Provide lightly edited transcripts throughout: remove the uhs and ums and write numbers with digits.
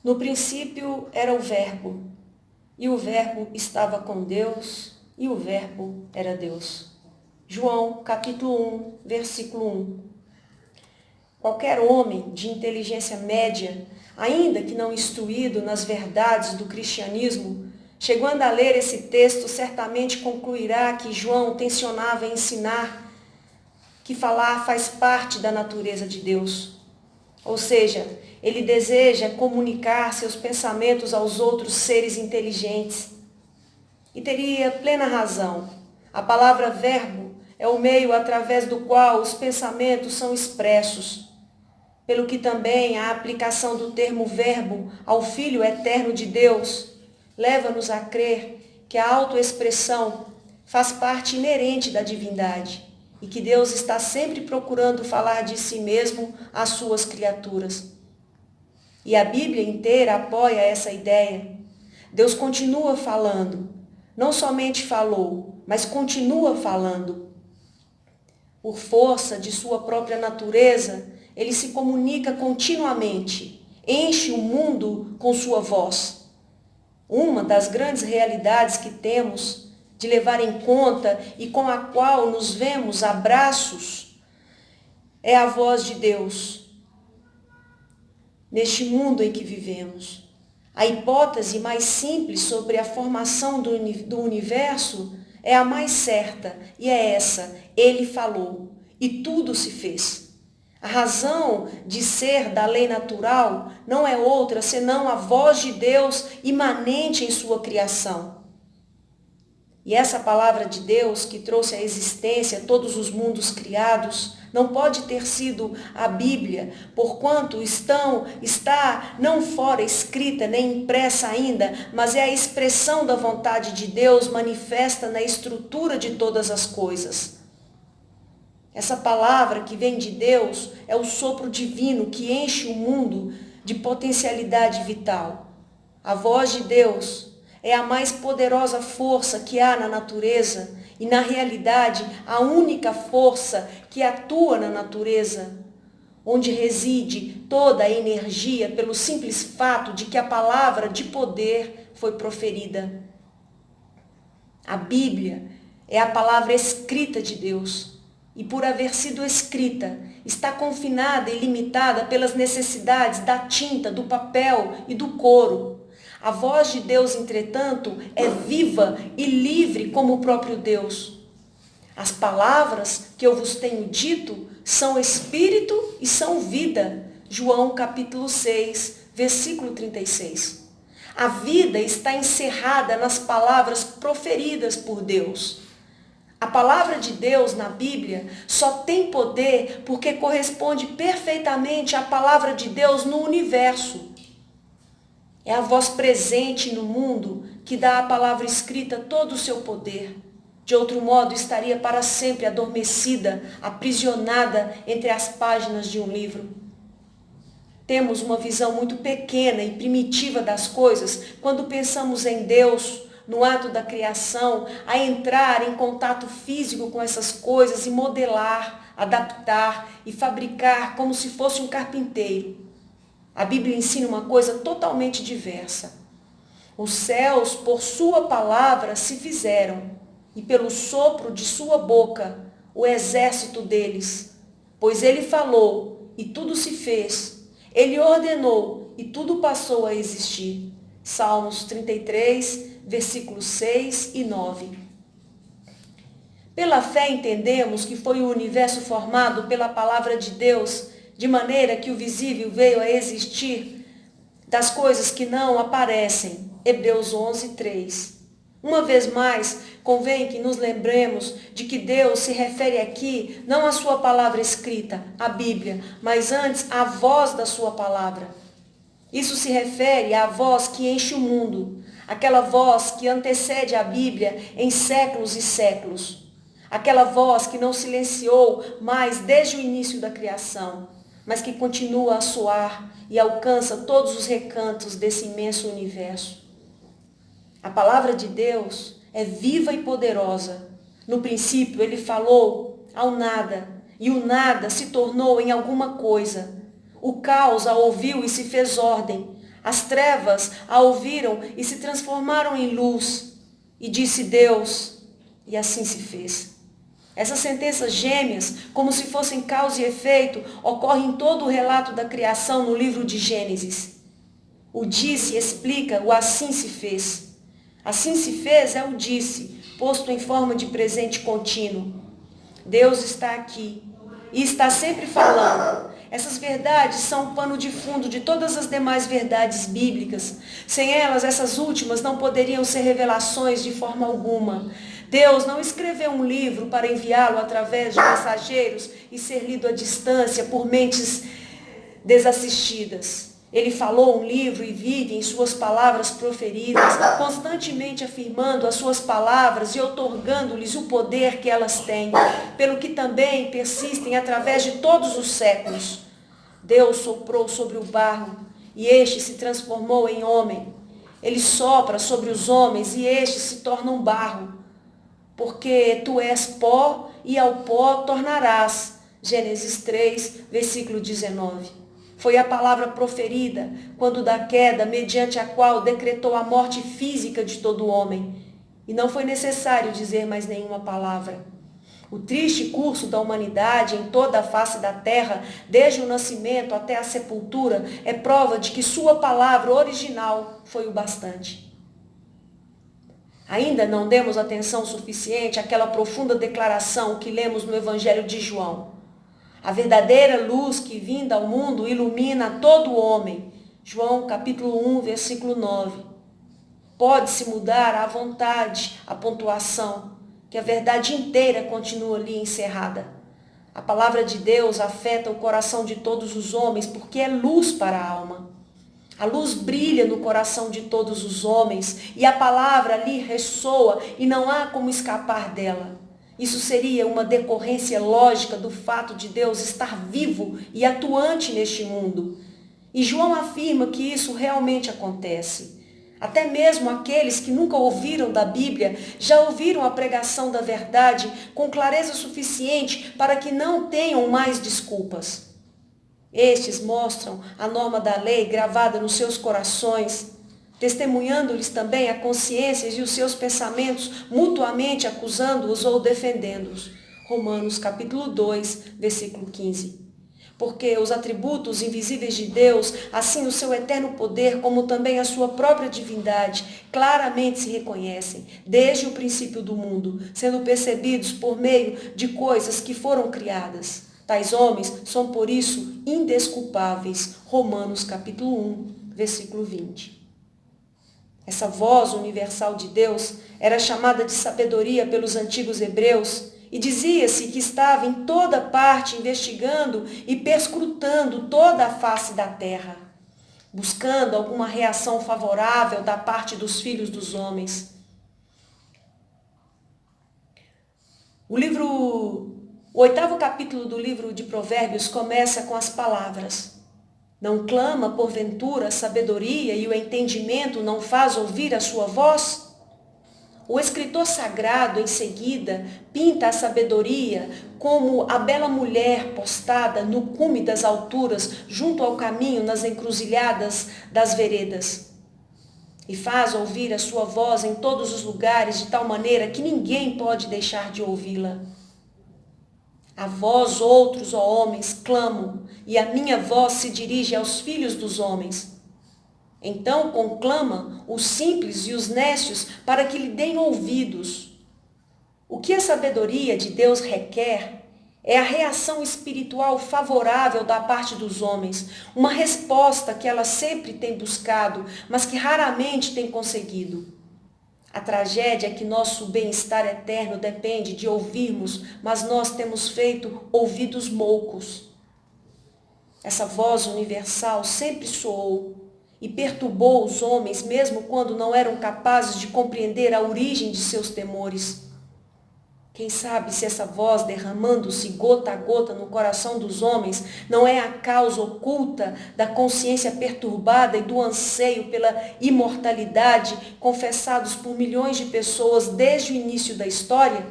No princípio era o Verbo, e o Verbo estava com Deus, e o Verbo era Deus. João, capítulo 1, versículo 1. Qualquer homem de inteligência média, ainda que não instruído nas verdades do cristianismo, chegando a ler esse texto, certamente concluirá que João tensionava ensinar que falar faz parte da natureza de Deus. Ou seja, ele deseja comunicar seus pensamentos aos outros seres inteligentes. E teria plena razão. A palavra verbo é o meio através do qual os pensamentos são expressos. Pelo que também a aplicação do termo verbo ao Filho eterno de Deus leva-nos a crer que a autoexpressão faz parte inerente da divindade e que Deus está sempre procurando falar de si mesmo às suas criaturas. E a Bíblia inteira apoia essa ideia. Deus continua falando, não somente falou, mas continua falando. Por força de sua própria natureza, ele se comunica continuamente, enche o mundo com sua voz. Uma das grandes realidades que temos de levar em conta e com a qual nos vemos a braços é a voz de Deus neste mundo em que vivemos. A hipótese mais simples sobre a formação do universo é a mais certa, e é essa: ele falou e tudo se fez. A razão de ser da lei natural não é outra senão a voz de Deus imanente em sua criação. E essa palavra de Deus que trouxe à existência todos os mundos criados não pode ter sido a Bíblia, porquanto está não fora escrita nem impressa ainda, mas é a expressão da vontade de Deus manifesta na estrutura de todas as coisas. Essa palavra que vem de Deus é o sopro divino que enche o mundo de potencialidade vital. A voz de Deus é a mais poderosa força que há na natureza e, na realidade, a única força que atua na natureza, onde reside toda a energia pelo simples fato de que a palavra de poder foi proferida. A Bíblia é a palavra escrita de Deus. E por haver sido escrita, está confinada e limitada pelas necessidades da tinta, do papel e do couro. A voz de Deus, entretanto, é viva e livre como o próprio Deus. As palavras que eu vos tenho dito são espírito e são vida. João capítulo 6, versículo 36. A vida está encerrada nas palavras proferidas por Deus. A palavra de Deus na Bíblia só tem poder porque corresponde perfeitamente à palavra de Deus no universo. É a voz presente no mundo que dá à palavra escrita todo o seu poder. De outro modo, estaria para sempre adormecida, aprisionada entre as páginas de um livro. Temos uma visão muito pequena e primitiva das coisas quando pensamos em Deus, no ato da criação, a entrar em contato físico com essas coisas e modelar, adaptar e fabricar como se fosse um carpinteiro. A Bíblia ensina uma coisa totalmente diversa. Os céus, por sua palavra, se fizeram, e pelo sopro de sua boca, o exército deles. Pois ele falou, e tudo se fez. Ele ordenou, e tudo passou a existir. Salmos 33, versículos 6 e 9. Pela fé entendemos que foi o universo formado pela palavra de Deus, de maneira que o visível veio a existir das coisas que não aparecem. Hebreus 11, 3. Uma vez mais, convém que nos lembremos de que Deus se refere aqui não à sua palavra escrita, a Bíblia, mas antes à voz da sua palavra. Isso se refere à voz que enche o mundo, aquela voz que antecede a Bíblia em séculos e séculos. Aquela voz que não silenciou mais desde o início da criação, mas que continua a soar e alcança todos os recantos desse imenso universo. A palavra de Deus é viva e poderosa. No princípio, ele falou ao nada, e o nada se tornou em alguma coisa. O caos a ouviu e se fez ordem. As trevas a ouviram e se transformaram em luz. E disse Deus, e assim se fez. Essas sentenças gêmeas, como se fossem causa e efeito, ocorrem em todo o relato da criação no livro de Gênesis. O disse explica o assim se fez. Assim se fez é o disse, posto em forma de presente contínuo. Deus está aqui e está sempre falando. Essas verdades são o pano de fundo de todas as demais verdades bíblicas. Sem elas, essas últimas não poderiam ser revelações de forma alguma. Deus não escreveu um livro para enviá-lo através de mensageiros e ser lido à distância por mentes desassistidas. Ele falou um livro e vive em suas palavras proferidas, constantemente afirmando as suas palavras e outorgando-lhes o poder que elas têm, pelo que também persistem através de todos os séculos. Deus soprou sobre o barro e este se transformou em homem. Ele sopra sobre os homens e estes se tornam barro, porque tu és pó e ao pó tornarás. Gênesis 3, versículo 19. Foi a palavra proferida quando da queda, mediante a qual decretou a morte física de todo homem. E não foi necessário dizer mais nenhuma palavra. O triste curso da humanidade em toda a face da terra, desde o nascimento até a sepultura, é prova de que sua palavra original foi o bastante. Ainda não demos atenção suficiente àquela profunda declaração que lemos no Evangelho de João. A verdadeira luz que vinda ao mundo ilumina todo homem. João capítulo 1, versículo 9. Pode-se mudar à vontade a pontuação, que a verdade inteira continua ali encerrada. A palavra de Deus afeta o coração de todos os homens, porque é luz para a alma. A luz brilha no coração de todos os homens, e a palavra ali ressoa, e não há como escapar dela. Isso seria uma decorrência lógica do fato de Deus estar vivo e atuante neste mundo. E João afirma que isso realmente acontece. Até mesmo aqueles que nunca ouviram da Bíblia já ouviram a pregação da verdade com clareza suficiente para que não tenham mais desculpas. Estes mostram a norma da lei gravada nos seus corações, testemunhando-lhes também a consciência e os seus pensamentos, mutuamente acusando-os ou defendendo-os. Romanos capítulo 2, versículo 15. Porque os atributos invisíveis de Deus, assim o seu eterno poder, como também a sua própria divindade, claramente se reconhecem, desde o princípio do mundo, sendo percebidos por meio de coisas que foram criadas. Tais homens são, por isso, indesculpáveis. Romanos capítulo 1, versículo 20. Essa voz universal de Deus era chamada de sabedoria pelos antigos hebreus e dizia-se que estava em toda parte investigando e perscrutando toda a face da terra, buscando alguma reação favorável da parte dos filhos dos homens. O 8º capítulo do livro de Provérbios começa com as palavras: não clama, porventura, a sabedoria e o entendimento não faz ouvir a sua voz? O escritor sagrado, em seguida, pinta a sabedoria como a bela mulher postada no cume das alturas, junto ao caminho, nas encruzilhadas das veredas. E faz ouvir a sua voz em todos os lugares, de tal maneira que ninguém pode deixar de ouvi-la. A vós outros, ó homens, clamo, e a minha voz se dirige aos filhos dos homens. Então conclama os simples e os nécios para que lhe deem ouvidos. O que a sabedoria de Deus requer é a reação espiritual favorável da parte dos homens, uma resposta que ela sempre tem buscado, mas que raramente tem conseguido. A tragédia é que nosso bem-estar eterno depende de ouvirmos, mas nós temos feito ouvidos moucos. Essa voz universal sempre soou e perturbou os homens, mesmo quando não eram capazes de compreender a origem de seus temores. Quem sabe se essa voz, derramando-se gota a gota no coração dos homens, não é a causa oculta da consciência perturbada e do anseio pela imortalidade confessados por milhões de pessoas desde o início da história?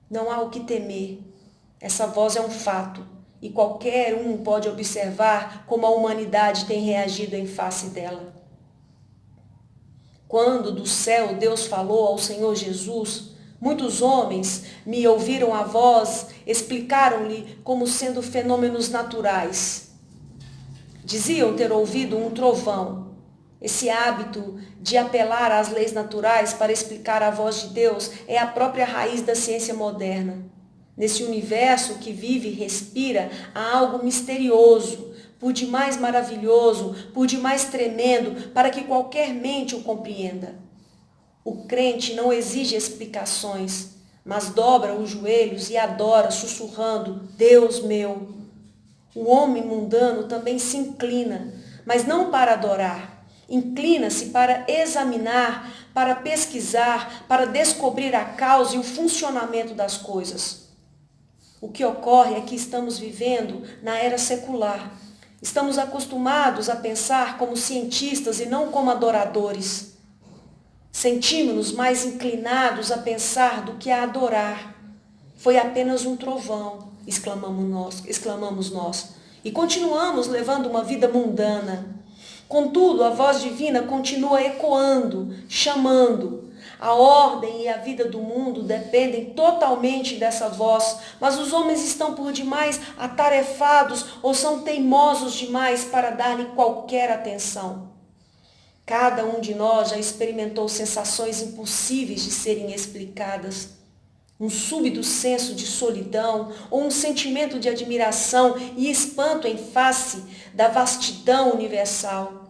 Não há o que temer. Essa voz é um fato e qualquer um pode observar como a humanidade tem reagido em face dela. Quando do céu Deus falou ao Senhor Jesus, muitos homens me ouviram a voz, explicaram-lhe como sendo fenômenos naturais. Diziam ter ouvido um trovão. Esse hábito de apelar às leis naturais para explicar a voz de Deus é a própria raiz da ciência moderna. Nesse universo que vive e respira, há algo misterioso, por demais maravilhoso, por demais tremendo, para que qualquer mente o compreenda. O crente não exige explicações, mas dobra os joelhos e adora, sussurrando: Deus meu. O homem mundano também se inclina, mas não para adorar. Inclina-se para examinar, para pesquisar, para descobrir a causa e o funcionamento das coisas. O que ocorre é que estamos vivendo na era secular. Estamos acostumados a pensar como cientistas e não como adoradores. Sentimos-nos mais inclinados a pensar do que a adorar. Foi apenas um trovão, exclamamos nós. E continuamos levando uma vida mundana. Contudo, a voz divina continua ecoando, chamando. A ordem e a vida do mundo dependem totalmente dessa voz, mas os homens estão por demais atarefados ou são teimosos demais para dar-lhe qualquer atenção. Cada um de nós já experimentou sensações impossíveis de serem explicadas. Um súbito senso de solidão ou um sentimento de admiração e espanto em face da vastidão universal.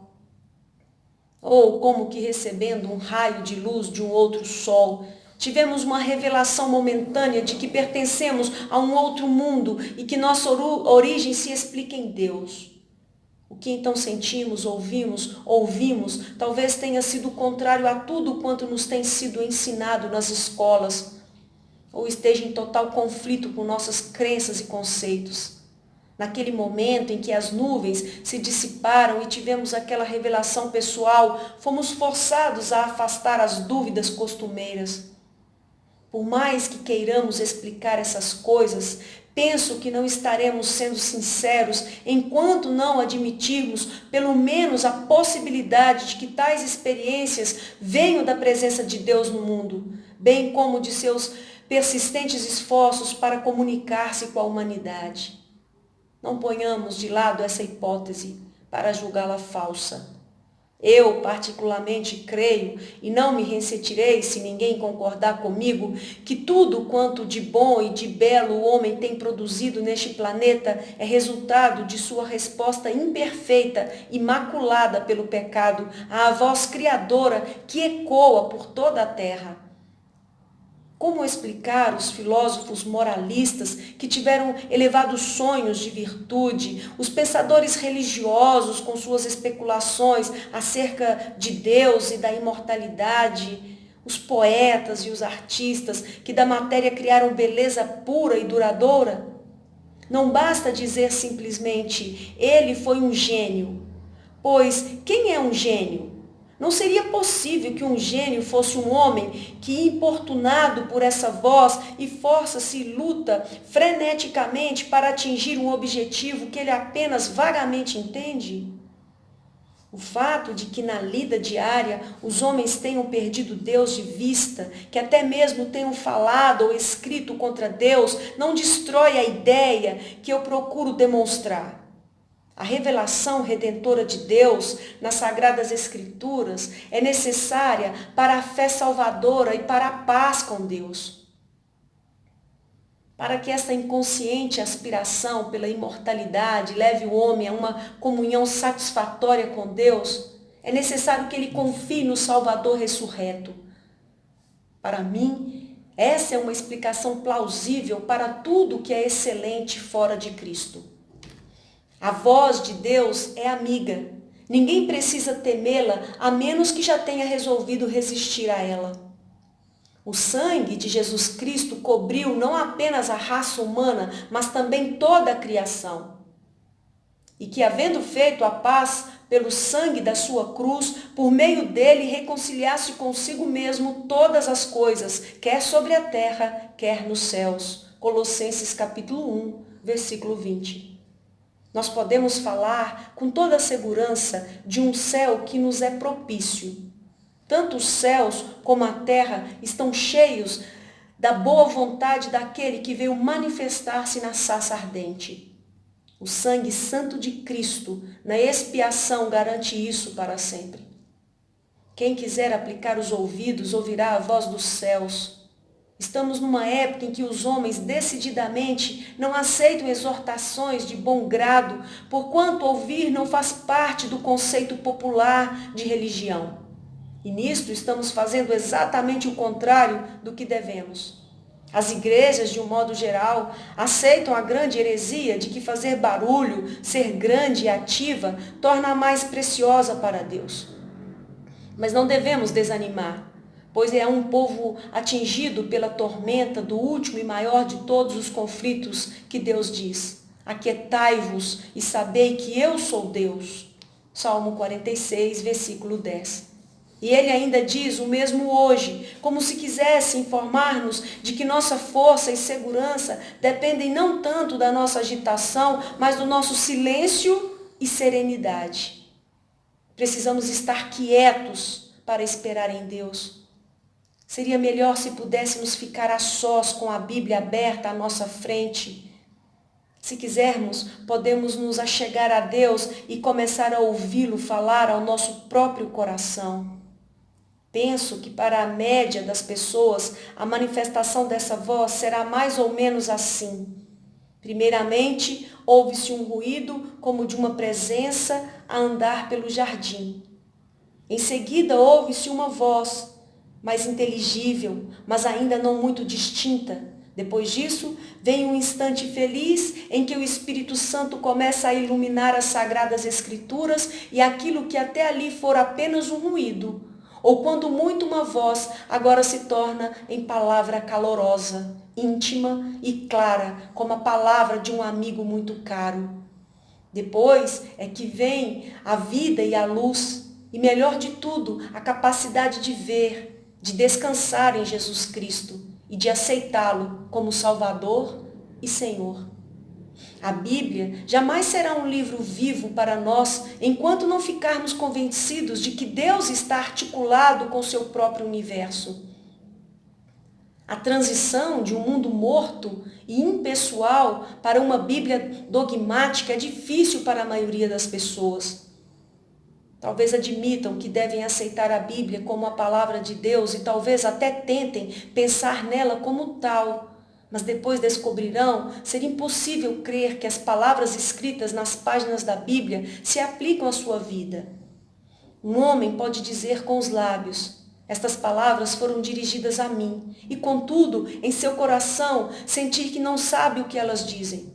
Ou como que recebendo um raio de luz de um outro sol, tivemos uma revelação momentânea de que pertencemos a um outro mundo e que nossa origem se explica em Deus. O que então sentimos, ouvimos, talvez tenha sido contrário a tudo quanto nos tem sido ensinado nas escolas, ou esteja em total conflito com nossas crenças e conceitos. Naquele momento em que as nuvens se dissiparam e tivemos aquela revelação pessoal, fomos forçados a afastar as dúvidas costumeiras. Por mais que queiramos explicar essas coisas, penso que não estaremos sendo sinceros enquanto não admitirmos pelo menos a possibilidade de que tais experiências venham da presença de Deus no mundo, bem como de seus persistentes esforços para comunicar-se com a humanidade. Não ponhamos de lado essa hipótese para julgá-la falsa. Eu, particularmente, creio, e não me ressentirei se ninguém concordar comigo, que tudo quanto de bom e de belo o homem tem produzido neste planeta é resultado de sua resposta imperfeita e maculada pelo pecado à voz criadora que ecoa por toda a terra. Como explicar os filósofos moralistas que tiveram elevados sonhos de virtude, os pensadores religiosos com suas especulações acerca de Deus e da imortalidade, os poetas e os artistas que da matéria criaram beleza pura e duradoura? Não basta dizer simplesmente, ele foi um gênio, pois quem é um gênio? Não seria possível que um gênio fosse um homem que, importunado por essa voz e força-se e luta freneticamente para atingir um objetivo que ele apenas vagamente entende? O fato de que na lida diária os homens tenham perdido Deus de vista, que até mesmo tenham falado ou escrito contra Deus, não destrói a ideia que eu procuro demonstrar. A revelação redentora de Deus nas Sagradas Escrituras é necessária para a fé salvadora e para a paz com Deus. Para que esta inconsciente aspiração pela imortalidade leve o homem a uma comunhão satisfatória com Deus, é necessário que ele confie no Salvador ressurreto. Para mim, essa é uma explicação plausível para tudo que é excelente fora de Cristo. A voz de Deus é amiga. Ninguém precisa temê-la, a menos que já tenha resolvido resistir a ela. O sangue de Jesus Cristo cobriu não apenas a raça humana, mas também toda a criação. E que, havendo feito a paz pelo sangue da sua cruz, por meio dele reconciliasse consigo mesmo todas as coisas, quer sobre a terra, quer nos céus. Colossenses capítulo 1, versículo 20. Nós podemos falar com toda a segurança de um céu que nos é propício. Tanto os céus como a terra estão cheios da boa vontade daquele que veio manifestar-se na sarça ardente. O sangue santo de Cristo, na expiação, garante isso para sempre. Quem quiser aplicar os ouvidos, ouvirá a voz dos céus. Estamos numa época em que os homens decididamente não aceitam exortações de bom grado, porquanto ouvir não faz parte do conceito popular de religião. E nisto estamos fazendo exatamente o contrário do que devemos. As igrejas, de um modo geral, aceitam a grande heresia de que fazer barulho, ser grande e ativa, torna a mais preciosa para Deus. Mas não devemos desanimar, pois é um povo atingido pela tormenta do último e maior de todos os conflitos que Deus diz: aquietai-vos e sabei que eu sou Deus. Salmo 46, versículo 10. E ele ainda diz o mesmo hoje, como se quisesse informar-nos de que nossa força e segurança dependem não tanto da nossa agitação, mas do nosso silêncio e serenidade. Precisamos estar quietos para esperar em Deus. Seria melhor se pudéssemos ficar a sós com a Bíblia aberta à nossa frente. Se quisermos, podemos nos achegar a Deus e começar a ouvi-lo falar ao nosso próprio coração. Penso que para a média das pessoas, a manifestação dessa voz será mais ou menos assim. Primeiramente, ouve-se um ruído como de uma presença a andar pelo jardim. Em seguida, ouve-se uma voz, mais inteligível, mas ainda não muito distinta. Depois disso, vem um instante feliz em que o Espírito Santo começa a iluminar as Sagradas Escrituras e aquilo que até ali fora apenas um ruído, ou quando muito uma voz, agora se torna em palavra calorosa, íntima e clara, como a palavra de um amigo muito caro. Depois é que vem a vida e a luz, e melhor de tudo, a capacidade de ver, de descansar em Jesus Cristo e de aceitá-lo como Salvador e Senhor. A Bíblia jamais será um livro vivo para nós enquanto não ficarmos convencidos de que Deus está articulado com seu próprio universo. A transição de um mundo morto e impessoal para uma Bíblia dogmática é difícil para a maioria das pessoas. Talvez admitam que devem aceitar a Bíblia como a palavra de Deus e talvez até tentem pensar nela como tal. Mas depois descobrirão ser impossível crer que as palavras escritas nas páginas da Bíblia se aplicam à sua vida. Um homem pode dizer com os lábios: estas palavras foram dirigidas a mim, e contudo, em seu coração, sentir que não sabe o que elas dizem.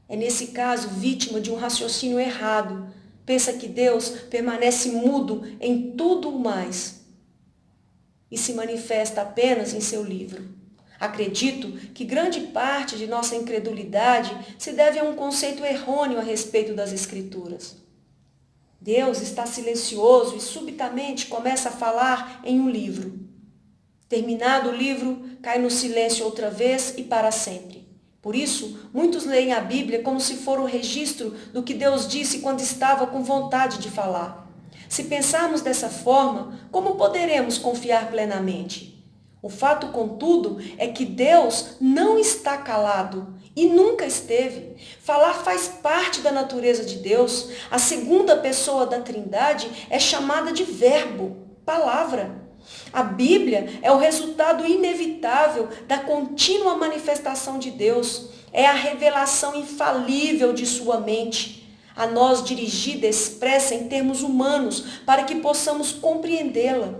É nesse caso vítima de um raciocínio errado. Pensa que Deus permanece mudo em tudo o mais e se manifesta apenas em seu livro. Acredito que grande parte de nossa incredulidade se deve a um conceito errôneo a respeito das Escrituras. Deus está silencioso e subitamente começa a falar em um livro. Terminado o livro, cai no silêncio outra vez e para sempre. Por isso, muitos leem a Bíblia como se for o registro do que Deus disse quando estava com vontade de falar. Se pensarmos dessa forma, como poderemos confiar plenamente? O fato, contudo, é que Deus não está calado e nunca esteve. Falar faz parte da natureza de Deus. A segunda pessoa da Trindade é chamada de verbo, palavra. A Bíblia é o resultado inevitável da contínua manifestação de Deus. É a revelação infalível de sua mente, a nós dirigida expressa em termos humanos, para que possamos compreendê-la.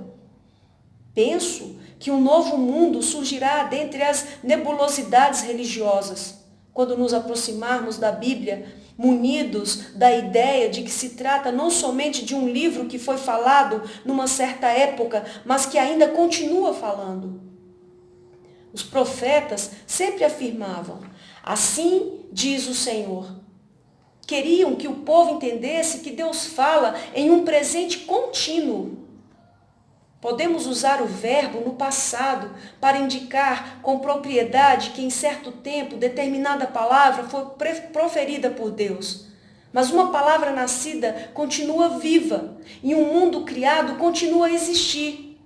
Penso que um novo mundo surgirá dentre as nebulosidades religiosas, quando nos aproximarmos da Bíblia, munidos da ideia de que se trata não somente de um livro que foi falado numa certa época, mas que ainda continua falando. Os profetas sempre afirmavam: assim diz o Senhor. Queriam que o povo entendesse que Deus fala em um presente contínuo. Podemos usar o verbo no passado para indicar com propriedade que em certo tempo determinada palavra foi proferida por Deus. Mas uma palavra nascida continua viva e um mundo criado continua a existir.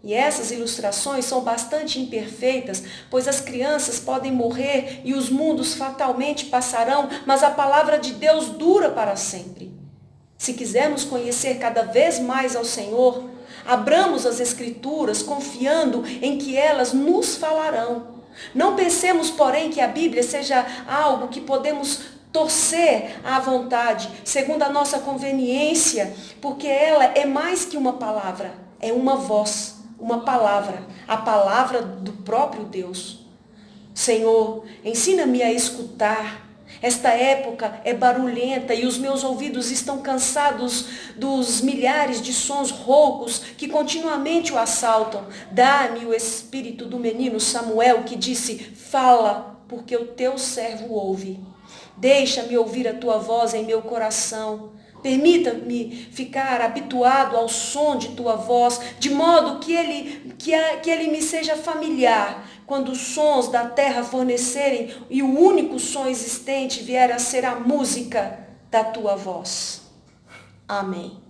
E essas ilustrações são bastante imperfeitas, pois as crianças podem morrer e os mundos fatalmente passarão, mas a palavra de Deus dura para sempre. Se quisermos conhecer cada vez mais ao Senhor, abramos as Escrituras confiando em que elas nos falarão. Não pensemos, porém, que a Bíblia seja algo que podemos torcer à vontade, segundo a nossa conveniência, porque ela é mais que uma palavra, é uma voz, uma palavra, a palavra do próprio Deus. Senhor, ensina-me a escutar. Esta época é barulhenta e os meus ouvidos estão cansados dos milhares de sons roucos que continuamente o assaltam. Dá-me o espírito do menino Samuel que disse: fala, porque o teu servo ouve. Deixa-me ouvir a tua voz em meu coração. Permita-me ficar habituado ao som de tua voz, de modo que ele me seja familiar. Quando os sons da terra fornecerem e o único som existente vier a ser a música da tua voz. Amém.